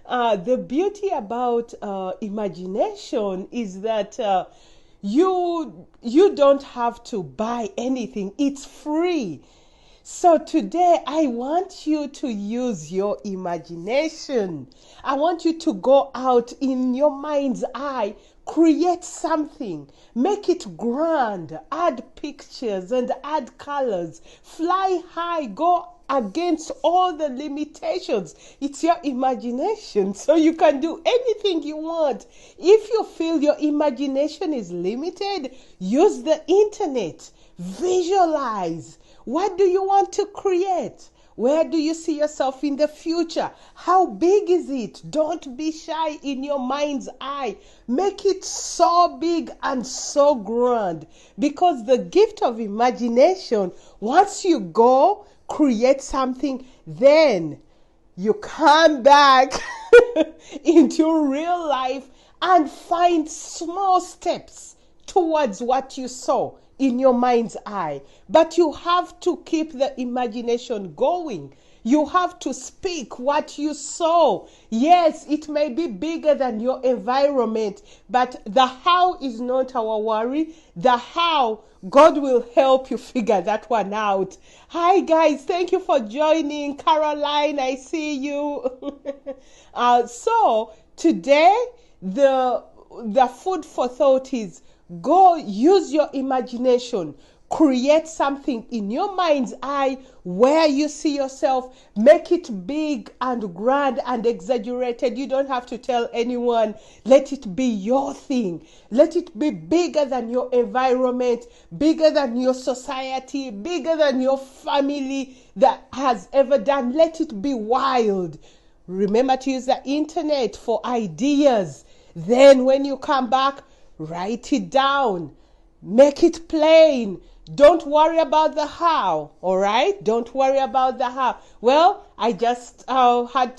The beauty about imagination is that you don't have to buy anything. It's free. So today I want you to use your imagination. I want you to go out in your mind's eye, create something, make it grand, add pictures and add colors, fly high, go against all the limitations. It's your imagination, so you can do anything you want. If you feel your imagination is limited, use the internet, visualize. What do you want to create? Where do you see yourself in the future? How big is it? Don't be shy in your mind's eye. Make it so big and so grand. Because the gift of imagination, once you go create something, then you come back into real life and find small steps towards what you saw in your mind's eye. But you have to keep the imagination going. You have to speak what you saw. Yes, it may be bigger than your environment, but the how is not our worry. The how, God will help you figure that one out. Hi guys, thank you for joining. Caroline, I see you. So today, the food for thought is go use your imagination. Create something in your mind's eye where you see yourself. Make it big and grand and exaggerated. You don't have to tell anyone. Let it be your thing. Let it be bigger than your environment, bigger than your society, bigger than your family that has ever done. Let it be wild. Remember to use the internet for ideas. Then when you come back, write it down. Make it plain. Don't worry about the how, all right? Don't worry about the how. Well, I just had some